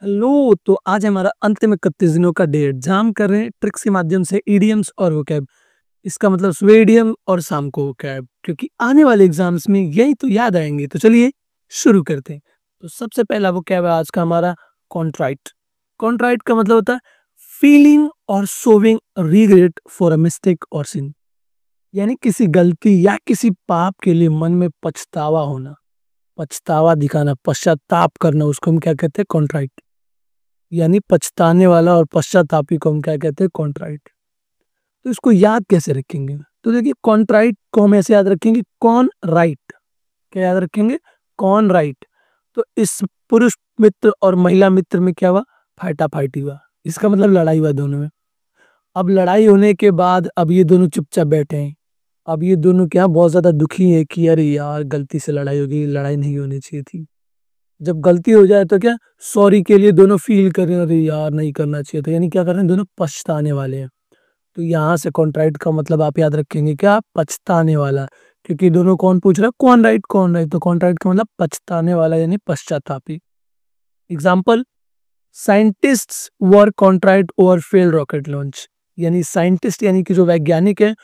Hello, तो आज हमारा अंतिम 31 दिनों का डे जहाँ हम कर रहे हैं ट्रिक्स के माध्यम से इडियम्स और वोकैब। इसका मतलब सुबह इडियम और शाम को वोकैब, क्योंकि आने वाले एग्जाम्स में यही तो याद आएंगे। तो चलिए शुरू करते हैं। तो सबसे पहला वोकैब है आज का हमारा कॉन्ट्राइट। कॉन्ट्राइट का मतलब होता है फीलिंग और showing regret for a mistake और सिन, यानी किसी गलती या किसी पाप के लिए मन में पछतावा होना, पछतावा दिखाना, पश्चाताप करना, उसको हम क्या कहते हैं? कॉन्ट्राइट। यानी पछताने वाला और पश्चातापी को हम क्या कहते हैं? कॉन्ट्राइट। तो इसको याद कैसे रखेंगे? तो देखिए, कॉन्ट्राइट को हम ऐसे याद रखेंगे, कौन राइट। क्या याद रखेंगे? कौन राइट। तो इस पुरुष मित्र और महिला मित्र में क्या हुआ? फाइटा फाइटी हुआ। इसका मतलब लड़ाई हुआ दोनों में। अब लड़ाई होने के बाद अब ये दोनों चुपचाप बैठे हैं। अब ये दोनों क्या बहुत ज्यादा दुखी है कि अरे यार गलती से लड़ाई हो गई, लड़ाई नहीं होनी चाहिए थी। जब गलती हो जाए तो क्या सॉरी के लिए दोनों फील कर रहे हैं, अरे यार नहीं करना चाहिए था, यानी क्या कर रहे हैं? दोनों पछताने वाले हैं। तो यहाँ से कॉन्ट्राइट का मतलब आप याद रखेंगे क्या? पछताने वाला। क्योंकि दोनों कौन पूछ रहा है? कौन राइट कौन राइट। तो कॉन्ट्राइट का मतलब पछताने वाला यानी पश्चातापी। Example, scientists were contrite over failed rocket launch. यानी साइंटिस्ट यानी कि जो वैज्ञानिक है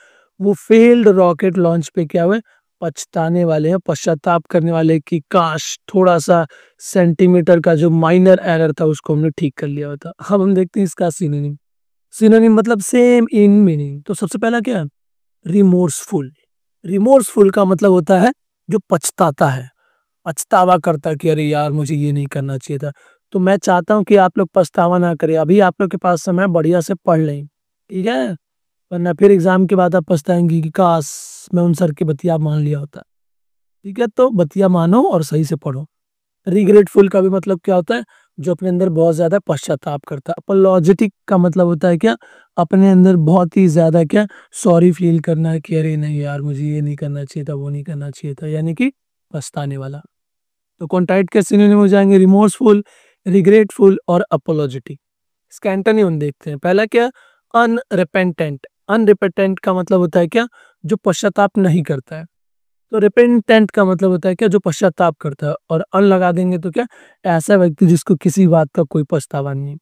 वो फेल्ड रॉकेट लॉन्च पे क्या हुए? पछताने वाले हैं, पश्चाताप करने वाले कि काश थोड़ा सा सेंटीमीटर का जो माइनर एरर था उसको हमने ठीक कर लिया होता। अब हम देखते हैं इसका सिनोनिम। सिनोनिम मतलब सेम इन मीनिंग। तो सबसे पहला क्या है? रिमोर्सफुल। रिमोर्सफुल का मतलब होता है जो पछताता है, पछतावा करता है कि अरे यार मुझे ये नहीं करना चाहिए था। तो मैं चाहता हूँ कि आप लोग पछतावा ना करें, अभी आप लोग के पास समय है, बढ़िया से पढ़ लें, ठीक है? वरना फिर एग्जाम के बाद आप पछताएंगे कि काश मैं उन सर की बतिया मान लिया होता। ठीक है, तो बतिया मानो और सही से पढ़ो। रिग्रेटफुल का भी मतलब क्या होता है? जो अपने अंदर बहुत ज्यादा पश्चाताप करता है। अपोलॉजेटिक का मतलब होता है क्या? अपने अंदर बहुत ही ज्यादा क्या सॉरी फील करना है कि अरे नहीं यार मुझे ये नहीं करना चाहिए था, वो नहीं करना चाहिए था, यानी कि पछताने वाला। तो कॉन्ट्राइट के सिनोनिम हो जाएंगे रिमोर्सफुल, रिग्रेटफुल और अपोलॉजेटिक। इसका एंटोनिम देखते हैं। पहला क्या? अनरिपेंटेंट। अनरिपेंटेंट का मतलब होता है क्या? जो पश्चाताप नहीं करता है। तो रिपेंटेंट का मतलब होता है क्या? जो पश्चाताप करता है। और अन लगा देंगे तो क्या? ऐसा व्यक्ति जिसको किसी बात का कोई पछतावा नहीं।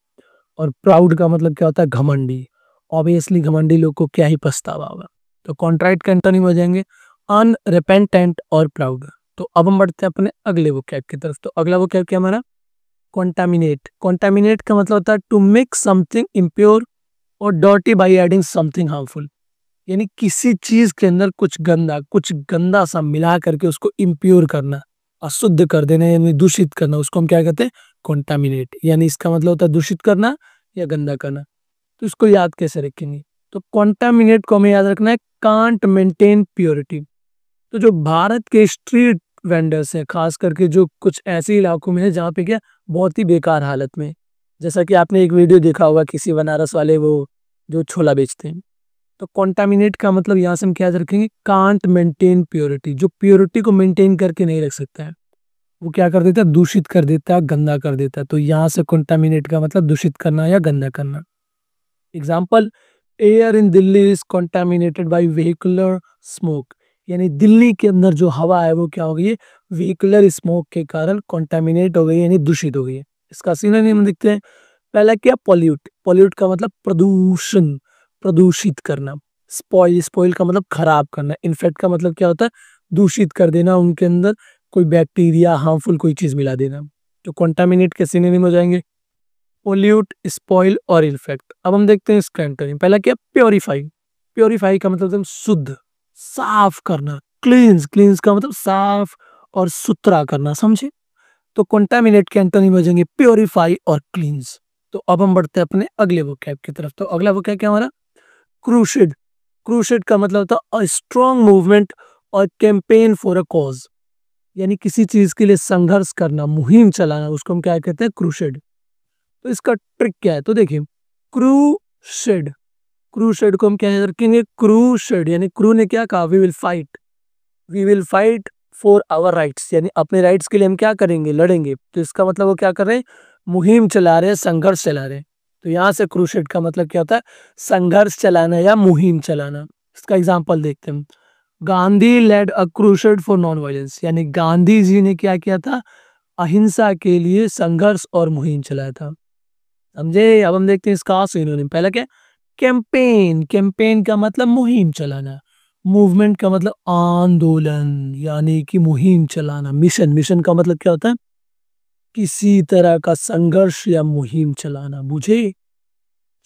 और प्राउड का मतलब क्या होता है? घमंडी। ऑब्वियसली घमंडी लोग को क्या ही पछतावा होगा। तो कॉन्ट्राइट का एंटोनिम हो जाएंगे अनरिपेंटेंट और प्राउड। तो अब हम बढ़ते हैं अपने अगले वोकैब की तरफ। तो अगला वोकैब क्या हमारा? कॉन्टामिनेट। कॉन्टामिनेट का मतलब होता है टू मेक समथिंग इम्प्योर और dirty by adding something harmful. यानी किसी चीज के अंदर कुछ गंदा सा मिला करके उसको इम्प्योर करना, अशुद्ध कर देना, यानी दूषित करना, उसको हम क्या कहते हैं? कॉन्टामिनेट। यानी इसका मतलब होता है दूषित करना या गंदा करना। तो इसको याद कैसे रखेंगे? तो कॉन्टामिनेट को हमें याद रखना है कांट मेंटेन प्योरिटी। तो जो भारत के स्ट्रीट वेंडर्स हैं, खास करके जो कुछ ऐसे इलाकों में है जहाँ पे क्या बहुत ही बेकार हालत में, जैसा कि आपने एक वीडियो देखा होगा किसी बनारस वाले वो जो छोला बेचते हैं। तो कॉन्टामिनेट का मतलब यहाँ से हम क्या याद रखेंगे? Can't maintain purity. जो प्योरिटी को मेंटेन करके नहीं रख सकता है वो क्या कर देता है? दूषित कर देता है, गंदा कर देता है। तो यहाँ से कॉन्टामिनेट का मतलब दूषित करना या गंदा करना। Example, air in Delhi is contaminated by vehicular smoke. यानी दिल्ली के अंदर जो हवा है वो क्या हो गई है? व्हीकुलर स्मोक के कारण कॉन्टामिनेट हो गई, यानी दूषित हो गई है। इसका सिनोनिम देखते हैं। पहला क्या? पॉल्यूट। पॉल्यूट का मतलब प्रदूषण, प्रदूषित करना। स्पॉइल, स्पॉइल का मतलब खराब करना। इन्फेक्ट का मतलब क्या होता है? दूषित कर देना, उनके अंदर कोई बैक्टीरिया हार्मफुल कोई चीज मिला देना। तो कॉन्टामिनेट के सिनोनिम हो जाएंगे पोल्यूट, स्पॉइल और इन्फेक्ट। अब हम देखते हैं इसका एंटोनिम। पहला क्या? प्योरीफाई। प्योरीफाई का मतलब एकदम शुद्ध, साफ करना। क्लींस, क्लींस का मतलब साफ और सुथरा करना, समझे? तो कंटामिनेट के एंटोनिम हो जाएंगे प्योरीफाई और क्लींस। तो अब हम बढ़ते हैं अपने अगले वोकैब की तरफ। तो अगला वोकैब क्या हमारा? क्रूसेड। क्रूसेड का मतलब होता है स्ट्रॉन्ग मूवमेंट और कैंपेन फॉर अ कॉज। यानी किसी चीज के लिए संघर्ष करना, मुहिम चलाना, उसको हम क्या कहते हैं? क्रूसेड। तो इसका ट्रिक क्या है? तो देखिए, क्रूसेड, क्रूसेड को हम क्या रखेंगे? क्रूसेड यानी क्रू ने क्या कहा? We will fight, we will fight for our rights. यानी अपने राइट्स के लिए हम क्या करेंगे? लड़ेंगे। तो इसका मतलब वो क्या कर रहे हैं? मुहिम चला रहे हैं, संघर्ष चला रहे हैं। तो यहाँ से क्रूसेड का मतलब क्या होता है? संघर्ष चलाना या मुहिम चलाना। इसका एग्जाम्पल देखते हैं। Gandhi led a crusade for non violence. यानी गांधी जी ने क्या किया था? अहिंसा के लिए संघर्ष और मुहिम चलाया था। समझे? अब हम देखते हैं इसका सिनोनिम। पहला क्या? कैंपेन। कैंपेन का मतलब मुहिम चलाना। मूवमेंट का मतलब आंदोलन, यानी कि मुहिम चलाना। मिशन, मिशन का मतलब क्या होता है? किसी तरह का संघर्ष या मुहिम चलाना। बुझे?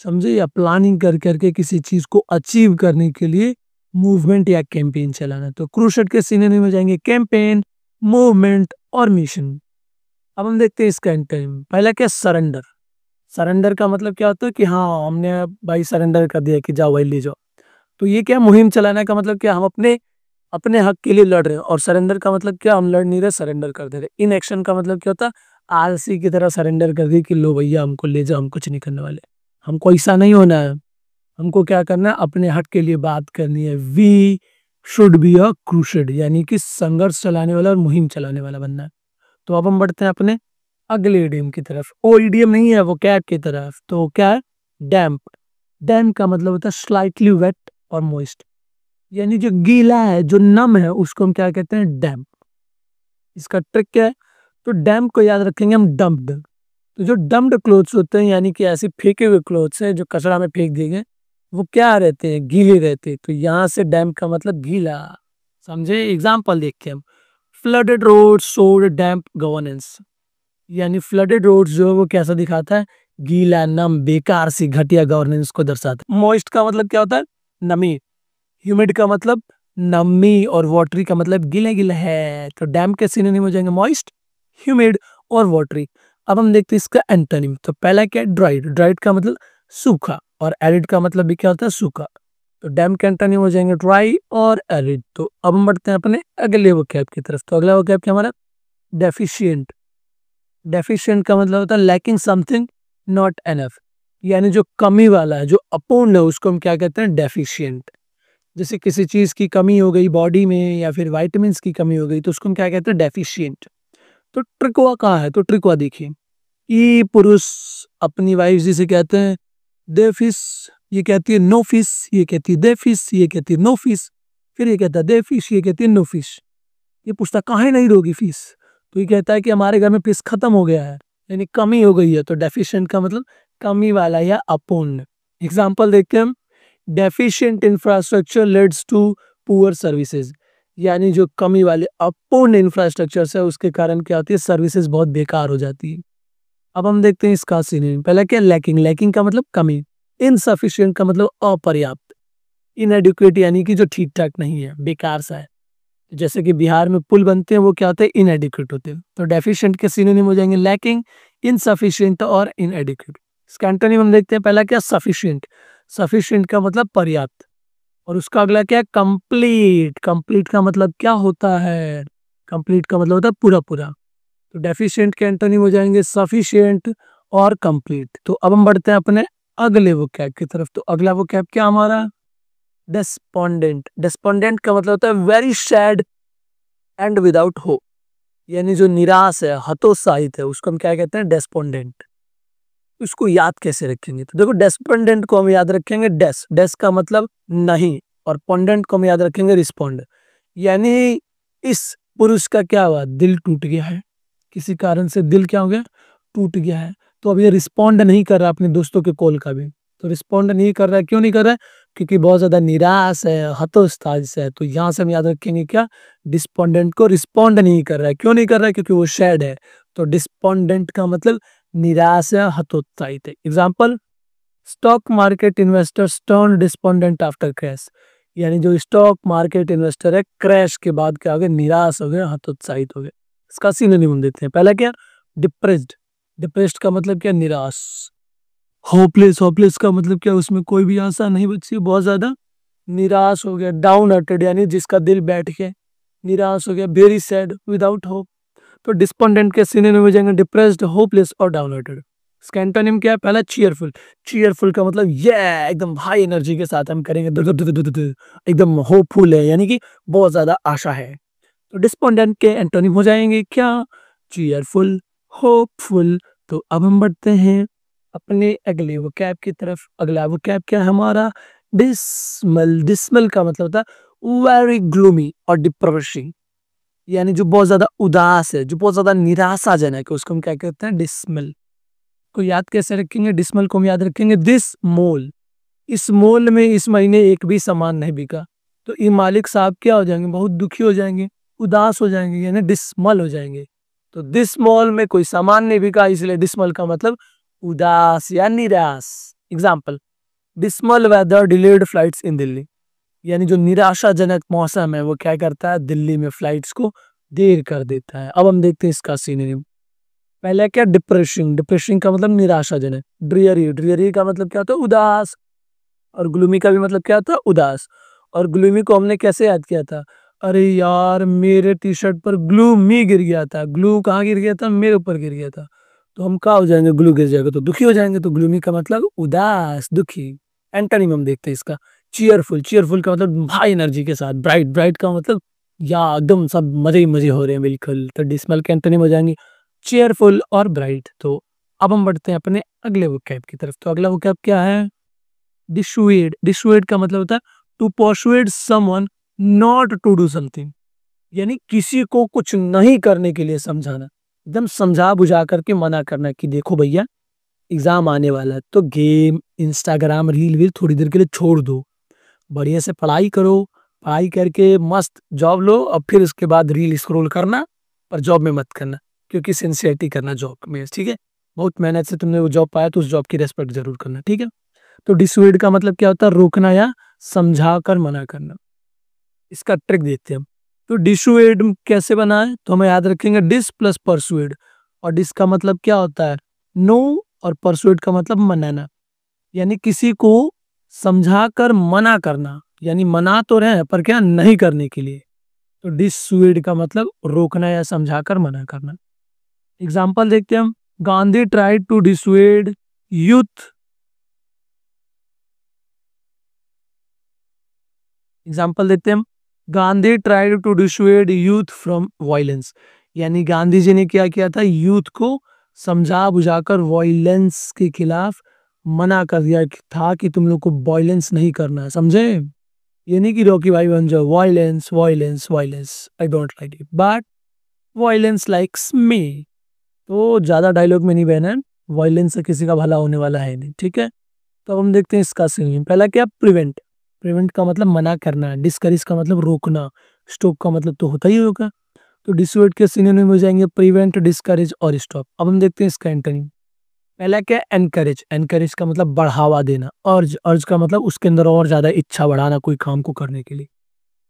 समझे? या प्लानिंग कर करके किसी चीज को अचीव करने के लिए मूवमेंट या कैंपेन चलाना। तो क्रूसेड के सिनोनिम में जाएंगे कैंपेन, मूवमेंट और मिशन। अब हम देखते हैं इसका एंटोनिम। पहला क्या? सरेंडर। सरेंडर का मतलब क्या होता है कि हाँ, हमने भाई सरेंडर कर दिया कि जाओ भाई ले जाओ। तो ये क्या? मुहिम चलाने का मतलब क्या? हम अपने अपने हक के लिए लड़ रहे हैं। और सरेंडर का मतलब क्या? हम लड़ नहीं रहे, सरेंडर कर दे रहे। इन एक्शन का मतलब क्या होता है? आलसी की तरह सरेंडर कर दी कि लो भैया हमको ले जाओ, हम कुछ नहीं करने वाले। हमको ऐसा नहीं होना है। हमको क्या करना है? अपने हक के लिए बात करनी है। We should be a crusade, यानी कि संघर्ष चलाने वाला और मुहिम चलाने वाला बनना है। तो अब हम बढ़ते हैं अपने अगले इडियम की तरफ। ओ इडियम नहीं है, वो कैब की तरफ। तो क्या है? डैम्प। डैम्प का मतलब होता है स्लाइटली वेट और मॉइस्ट, यानी जो गीला है, जो नम है, उसको हम क्या कहते हैं? डैम्प। इसका ट्रिक क्या है? तो डैम्प को याद रखेंगे हम डम्प्ड। तो जो डम्प्ड क्लोथ्स होते हैं, यानी कि ऐसे फेंके हुए क्लोथ्स हैं जो कचरा में फेंक दिए गए, वो क्या रहते हैं? गीले रहते हैं। तो यहाँ से डैम्प का मतलब गीला। समझे? एग्जाम्पल देखते हैं हम। फ्लडेड रोड्स शोड डैम्प गवर्नेंस, यानी फ्लडेड रोड्स जो है वो कैसा दिखाता है? गीला, नम, बेकार सी, घटिया गवर्नेंस को दर्शाता है। मॉइस्ट का मतलब क्या होता है? नमी। ह्यूमिड का मतलब नमी, और वाटरी का मतलब गीला गीला है। तो डैम्प के सिनोनिम हो जाएंगे मॉइस्ट, ह्यूमिड और वाटरी। अब हम देखते हैं इसका एंटोनिम। तो पहला क्या है? ड्राइड। ड्राइड का मतलब सूखा, और एरिड का मतलब भी क्या होता है? सूखा। तो डैम्प के एंटोनिम हो जाएंगे ड्राई और एरिड। तो अब हम बढ़ते हैं अपने अगले वोकैब की तरफ। तो अगला वोकैब क्या हमारा? डेफिशिएंट। डेफिशिएंट का मतलब होता है लैकिंग समथिंग, नॉट एनफ, यानी जो कमी वाला है, जो अपूर्ण है, उसको हम क्या कहते हैं? डेफिशिएंट। जैसे किसी चीज की कमी हो गई बॉडी में, या फिर विटामिन्स की कमी हो गई, तो उसको हम क्या कहते हैं? डेफिशिएंट। तो ट्रिकवा कहाँ है? तो ट्रिकवा देखिए, ये पुरुष अपनी वाइफ जी से कहते हैं दे फिश, ये कहती है नो फिश, ये कहती है दे फिश, ये कहती है नो फिश, फिर ये कहता है दे फिश, ये कहती है नो फिश। ये पूछता काहे नहीं दोगी फिश? तो ये कहता है कि हमारे घर में फिश खत्म हो गया है, यानी कमी हो गई है। तो डेफिशिएंट का मतलब कमी वाला या अपूर्ण। एग्जाम्पल देखते हैं हम। Deficient infrastructure leads to poor services, यानी जो कमी वाले अपूर्ण इंफ्रास्ट्रक्चर है उसके कारण क्या होती है? सर्विसेज बहुत बेकार हो जाती है। अब हम देखते हैं इसका सिनोनिम। पहला क्या? लैकिंग। लैकिंग का मतलब कमी। इनसफिशिएंट का मतलब अपर्याप्त। इनएडिक्वेट यानी कि जो ठीक ठाक नहीं है, बेकार सा है। जैसे कि बिहार में पुल बनते हैं, वो क्या होते हैं? इनएडिक्वेट होते हैं। तो डेफिशिएंट के सिनोनिम हो जाएंगे लैकिंग, इनसफिशिएंट और इनएडिक्वेट। इसका एंटोनिम हम देखते हैं। पहला क्या? सफिशिएंट। सफिशिएंट का मतलब पर्याप्त। और उसका अगला क्या है? कंप्लीट। कंप्लीट का मतलब क्या होता है? कंप्लीट का मतलब होता है पूरा पूरा। तो डेफिशिएंट के एंटोनिम हो जाएंगे सफिशिएंट और कंप्लीट। तो अब हम बढ़ते हैं अपने अगले वोकैब की तरफ। तो अगला वोकैब क्या हमारा? डेस्पोंडेंट। डेस्पोंडेंट का मतलब होता है very sad and without hope, यानी जो निराश है, हतोत्साहित है, उसको हम क्या कहते हैं? डेस्पोंडेंट। उसको याद कैसे रखेंगे? तो देखो, डेस्पोंडेंट को हम याद रखेंगे डेस। डेस का मतलब नहीं, और पोंडेंट को हम याद रखेंगे रिस्पोंड, यानी इस पुरुष का क्या हुआ? दिल टूट गया है। किसी कारण से दिल क्या हो गया? टूट गया है। तो अब ये रिस्पोंड नहीं कर रहा अपने दोस्तों के कॉल का भी। तो रिस्पोंड नहीं कर रहा है, क्यों नहीं कर रहा है? क्योंकि बहुत ज्यादा निराश है, हतोत्साहित है। तो यहाँ से हम याद रखेंगे क्या? डिस्पोंडेंट को रिस्पोंड नहीं कर रहा है। क्यों नहीं कर रहा है? क्योंकि वो सैड है। तो डिस्पोंडेंट का मतलब निराश है, हतोत्साहित है। Example, stock market investors turn despondent after crash, यानी जो स्टॉक मार्केट इन्वेस्टर है, क्रैश के बाद क्या हो गए? निराश हो गए, हतोत्साहित हो गए। इसका सिनोनिम देते हैं। पहला क्या? डिप्रेस्ड। डिप्रेस्ड का मतलब क्या? निराश। होपलेस। होपलेस का मतलब क्या? उसमें कोई भी आशा नहीं बची, बहुत ज्यादा निराश हो गया। डाउन हार्टेड, यानी जिसका दिल बैठ के निराश हो गया। Very sad, without hope. तो डिस्पोंडेंट के सिनोनिम हो जाएंगे डिप्रेस्ड, होपलेस और डाउन हार्टेड। इसका एंटोनिम क्या है? पहला चीयरफुल। चीयरफुल का मतलब ये एकदम हाई एनर्जी के साथ हम करेंगे, एकदम होपफुल है, यानी कि बहुत ज्यादा आशा है। तो डिस्पोंडेंट के एंटोनिम हो जाएंगे क्या? Cheerful, hopeful. तो अब हम बढ़ते हैं अपने अगले वोकैब की तरफ। अगला वोकैब क्या है हमारा? डिसमल। डिसमल का मतलब होता है वेरी ग्लूमी और डिप्रेसिंग, यानी जो बहुत ज्यादा उदास है, जो बहुत ज्यादा निराशाजनक है, उसको हम क्या कहते हैं? डिसमल। को याद कैसे रखेंगे? डिसमल को हम याद रखेंगे दिस मोल। इस मोल में इस महीने एक भी सामान नहीं बिका, तो ये मालिक साहब क्या हो जाएंगे? बहुत दुखी हो जाएंगे, उदास हो जाएंगे, यानी डिसमल हो जाएंगे। तो दिस मॉल में कोई सामान नहीं बिका, इसलिए डिसमल का मतलब उदास या निराश। Example, dismal weather delayed flights in Delhi. यानी जो निराशाजनक मौसम है वो क्या करता है? दिल्ली में फ्लाइट्स को देर कर देता है। अब हम देखते हैं इसका सिनोनिम। पहला क्या? डिप्रेसिंग। डिप्रेसिंग का मतलब निराशाजनक। ड्रियरी। ड्रियरी का मतलब क्या होता है? उदास। और ग्लूमी का भी मतलब क्या था? उदास। और ग्लूमी को हमने कैसे याद किया था? अरे यार, मेरे टी शर्ट पर ग्लूमी गिर गया था। ग्लू कहाँ गिर गया था? मेरे ऊपर गिर गया था। तो हम क्या हो जाएंगे? ग्लू गिर जाएगा तो दुखी हो जाएंगे। तो ग्लूमी का मतलब उदास, दुखी। एंटोनिम हम देखते हैं इसका। चीयरफुल। चीयरफुल का मतलब हाई एनर्जी के साथ। ब्राइट। ब्राइट का मतलब या एकदम सब मजे ही मजे हो रहे हैं, बिल्कुल। तो डिसमल के एंटोनिम हो जाएंगे चीयरफुल और ब्राइट। तो अब हम बढ़ते हैं अपने अगले वोकैब की तरफ। तो अगला वोकैब क्या है? डिसुएड। डिसुएड का मतलब होता है to persuade someone not to do something. यानी किसी को कुछ नहीं करने के लिए समझाना, एकदम समझा बुझा करके मना करना कि देखो भैया, एग्जाम आने वाला है तो गेम, इंस्टाग्राम, रील वील थोड़ी देर के लिए छोड़ दो, बढ़िया से पढ़ाई करो, पढ़ाई करके मस्त जॉब लो, और फिर उसके बाद रील स्क्रॉल करना, पर जॉब में मत करना, क्योंकि सिंसियरिटी करना जॉब में, ठीक है। बहुत मेहनत से तुमने वो जॉब पाया तो उस जॉब की रेस्पेक्ट जरूर करना, ठीक है। तो डिसुएड का मतलब क्या होता है? रोकना या समझा कर मना करना। इसका ट्रिक देखते हैं हम। तो डिसुएड कैसे बना है? तो हमें याद रखेंगे डिस प्लस परसुएड। और डिस का मतलब क्या होता है? नो। और परसुएड का मतलब मनाना। यानी किसी को समझा कर मना करना, यानी मना तो रहे हैं पर क्या? नहीं करने के लिए। तो डिसुएड का मतलब रोकना या समझा कर मना करना। एग्जाम्पल देखते हैं हम। Gandhi tried to dissuade youth. Example देते हैं हम। Gandhi tried to dissuade youth from violence. यानी गांधी जी ने क्या किया था? यूथ को समझा बुझाकर वायलेंस के खिलाफ मना कर दिया था कि तुम लोग को वायलेंस नहीं करना है, समझे? ये नहीं कि रॉकी भाई बन जाओ, violence violence violence, I don't like it, but violence likes me. तो ज्यादा डायलॉग में नहीं बहना है, वायलेंस से किसी का भला होने वाला है नहीं, ठीक है। तो अब हम देखते हैं इसका सिनोनिम। पहला क्या? प्रिवेंट। प्रिवेंट का मतलब मना करना, डिस्करेज का मतलब रोकना, स्टॉप का मतलब तो होता ही होगा। तो डिसुएड के सिनोनिम हो जाएंगे प्रिवेंट, डिस्करेज और स्टॉप। अब हम देखते हैं इसका एंटोनिम। पहला क्या? एनकरेज। एनकरेज का मतलब बढ़ावा देना। अर्ज। अर्ज का मतलब उसके अंदर और ज्यादा इच्छा बढ़ाना कोई काम को करने के लिए।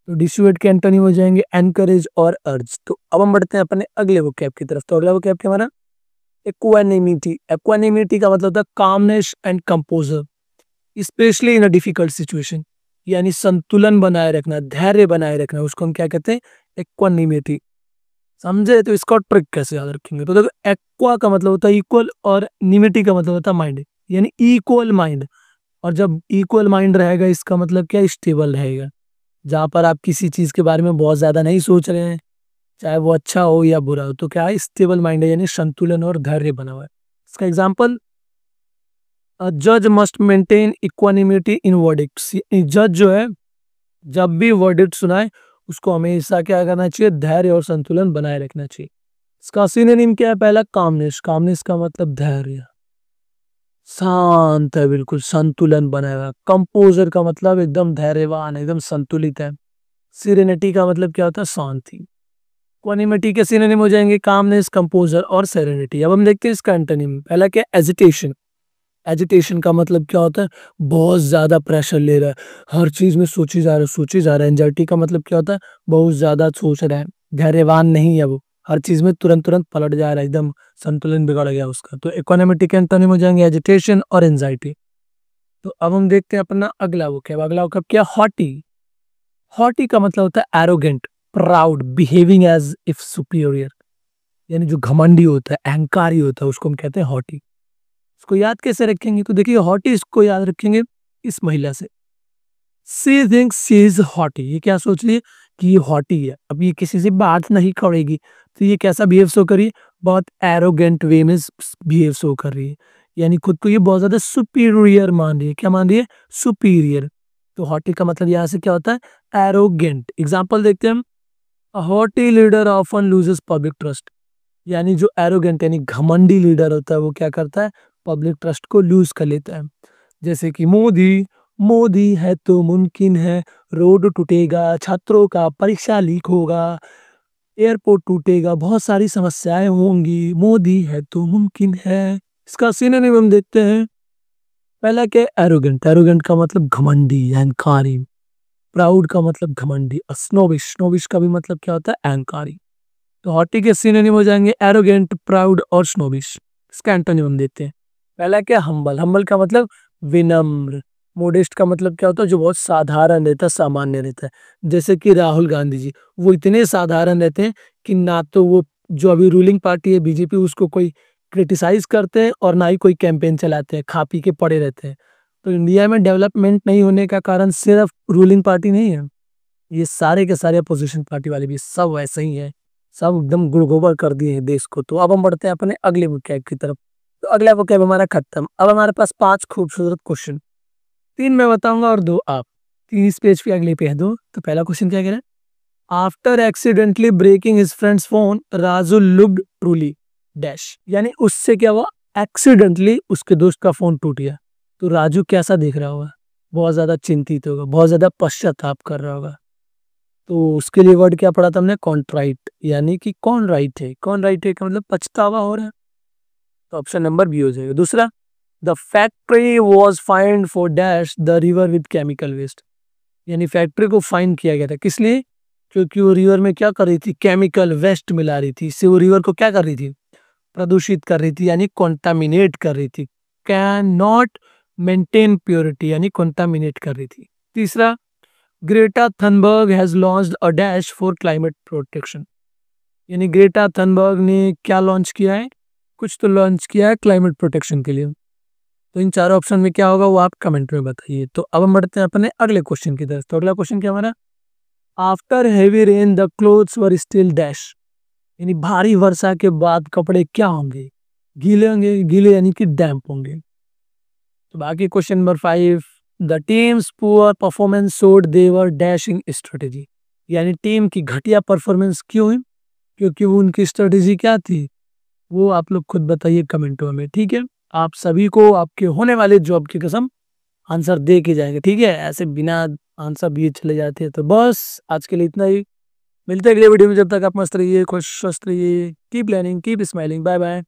तो डिसुएड के एंटोनिम हो जाएंगे एनकरेज और अर्ज। तो अब हम बढ़ते हैं अपने अगले वोकैब की तरफ। तो अगला वोकैब क्या हमारा? इक्वानिमिटी। इक्वानिमिटी का मतलब होता है calmness and composer, specially in a difficult situation. यानी संतुलन बनाए रखना, धैर्य बनाए रखना, उसको हम क्या कहते हैं? इक्वानिमिटी। समझे? तो इसका ट्रिक कैसे याद रखेंगे? तो देखो, एक्वा का मतलब होता है इक्वल, और निमिटी का मतलब होता है माइंड, यानी इक्वल माइंड। और जब इक्वल माइंड रहेगा, इसका मतलब क्या? स्टेबल रहेगा। जहां पर आप किसी चीज के बारे में बहुत ज्यादा नहीं सोच रहे हैं, चाहे वो अच्छा हो या बुरा हो, तो क्या है? स्टेबल माइंड है, यानी संतुलन और धैर्य बना हुआ है। इसका एग्जाम्पल, जज मस्ट मेंटेन इक्वानिमिटी इन वर्डिक्ट्स। जज जो है, जब भी वर्डिक्ट सुनाए, उसको हमेशा क्या करना चाहिए? धैर्य और संतुलन बनाए रखना चाहिए। इसका सिनोनिम क्या है? पहला कामनेस। कामनेस का मतलब धैर्य, शांत है, बिल्कुल संतुलन बनाए हुआ। कंपोजर का मतलब एकदम धैर्यवान, एकदम संतुलित है। सीरेनिटी का मतलब क्या होता है? शांति। इक्वानिमिटी के सिनोनिम हो जाएंगे कामनेस, कंपोजर और सेरेनिटी। अब हम देखते हैं इसका एंटोनिम। पहला क्या? एजिटेशन। एजिटेशन का मतलब क्या होता है? बहुत ज्यादा प्रेशर ले रहा है, हर चीज में सोची जा रहा है, सोची जा रहा है। एंजाइटी का मतलब क्या होता है? बहुत ज्यादा सोच रहा है, धैर्यवान नहीं है वो, हर चीज में तुरंत तुरंत पलट जा रहा है, एकदम संतुलन बिगड़ गया उसका। तो इकोनॉमिक के एंटोनिम हो जाएंगे एजिटेशन और एंजाइटी। तो अब हम देखते हैं अपना अगला वोकैब। अगला वोकैब क्या? हॉटी। हॉटी का मतलब होता है arrogant, proud, behaving as if superior. यानी जो घमंडी होता है, अहंकारी होता है, उसको हम कहते हैं हॉटी। इसको याद कैसे रखेंगे? तो देखिए, हॉटी इसको याद रखेंगे इस महिला से। सी थिंक्स शी इज हॉटी। ये क्या सोच रही है? कि ये हॉटी है, अब ये किसी से बात नहीं करेगी, तो ये कैसा बिहेव शो कर रही है? बहुत एरोगेंट वे में बिहेव शो कर रही है, यानी खुद को ये बहुत ज्यादा सुपीरियर मान रही है। क्या मान रही है? सुपीरियर। तो हॉटी का मतलब यहाँ से क्या होता है? एरोगेंट। एग्जाम्पल देखते हैं हम। A haughty leader often loses public trust, यानी जो एरोगेंट यानी घमंडी लीडर होता है वो क्या करता है, पब्लिक ट्रस्ट को लूज कर लेता है। जैसे कि मोदी, मोदी है तो मुमकिन है, रोड टूटेगा, छात्रों का परीक्षा लीक होगा, एयरपोर्ट टूटेगा, बहुत सारी समस्याएं होंगी, मोदी है तो मुमकिन है। इसका सिनोनिम हम देखते हैं। पहला क्या है, एरोगेंट, एरोगेंट का मतलब घमंडी, अहंकारी। प्राउड का मतलब घमंडी। स्नोबिश, स्नोबिश का भी मतलब क्या होता है, अहंकारी। तो हॉटी के सिनोनिम हो जाएंगे एरोगेंट, प्राउड और स्नोबिश। इसका एंटोनिम हम देते हैं। पहला क्या, हम्बल, हम्बल का मतलब विनम्र। मोडेस्ट का मतलब क्या होता है, जो बहुत साधारण रहता है, सामान्य रहता है। जैसे कि राहुल गांधी जी, वो इतने साधारण रहते हैं कि ना तो वो जो अभी रूलिंग पार्टी है बीजेपी उसको कोई क्रिटिसाइज करते हैं और ना ही कोई कैंपेन चलाते हैं, खा पी के पड़े रहते हैं। तो इंडिया में डेवलपमेंट नहीं होने का कारण सिर्फ रूलिंग पार्टी नहीं है, ये सारे के सारे अपोजिशन पार्टी वाले भी सब वैसे ही है। सब एकदम गुड़गोबर कर दिए हैं देश को। तो अब हम बढ़ते हैं अपने अगले वोकैब की तरफ। तो अगला वोकैब हमारा खत्म। अब हमारे पास 5 खूबसूरत क्वेश्चन, 3 मैं बताऊंगा और 2 आप। 3 इस पेज पे, अगले पे है 2। तो पहला क्वेश्चन क्या कह रहा है, after accidentally breaking his friend's phone Raju looked truly dash, यानी उससे क्या हुआ, एक्सीडेंटली उसके दोस्त का फोन टूट गया। तो राजू कैसा देख रहा होगा, बहुत ज्यादा चिंतित होगा, बहुत ज्यादा पश्चाताप कर रहा होगा। तो उसके लिए वर्ड क्या पढ़ा था हमने, कॉन्ट्राइट, यानी कि कौन राइट है, कौन राइट है का मतलब पछतावा हो रहा है। तो ऑप्शन नंबर बी हो जाएगा। दूसरा, the factory was fined for dash the river with chemical waste, यानी फैक्ट्री को फाइन किया गया था किस लिए, क्योंकि वो रिवर में क्या कर रही थी, केमिकल वेस्ट मिला रही थी। इससे वो रिवर को क्या कर रही थी, प्रदूषित कर रही थी, यानी कॉन्टामिनेट कर रही थी। कैन नॉट मेंटेन प्योरिटी, यानी कॉन्टामिनेट कर रही थी। तीसरा, Greta Thunberg has launched a dash for climate protection, यानी ग्रेटा थनबर्ग ने क्या लॉन्च किया है, कुछ तो लॉन्च किया है क्लाइमेट प्रोटेक्शन के लिए। तो इन चारों ऑप्शन में क्या होगा वो आप कमेंट में बताइए। तो अब हम बढ़ते हैं अपने अगले क्वेश्चन की तरफ। तो अगला क्वेश्चन क्या हमारा, after heavy rain the clothes were still dash, यानी भारी वर्षा के बाद कपड़े क्या होंगे, गीले होंगे, गीले यानी कि डैम्प होंगे। तो बाकी question number 5, the teams poor performance showed they were dashing strategy, यानी टीम की घटिया परफॉर्मेंस क्यों हुई, क्योंकि वो उनकी स्ट्रेटेजी क्या थी, वो आप लोग खुद बताइए कमेंटों में। ठीक है, आप सभी को आपके होने वाले जॉब की कसम आंसर दे के जाएंगे। ठीक है, ऐसे बिना आंसर दिए चले जाते हैं। तो बस आज के लिए इतना ही, मिलते हैं अगले वीडियो में। जब तक आप मस्त रहिए, खुश स्वस्थ रहिए, keep learning, keep smiling, bye bye.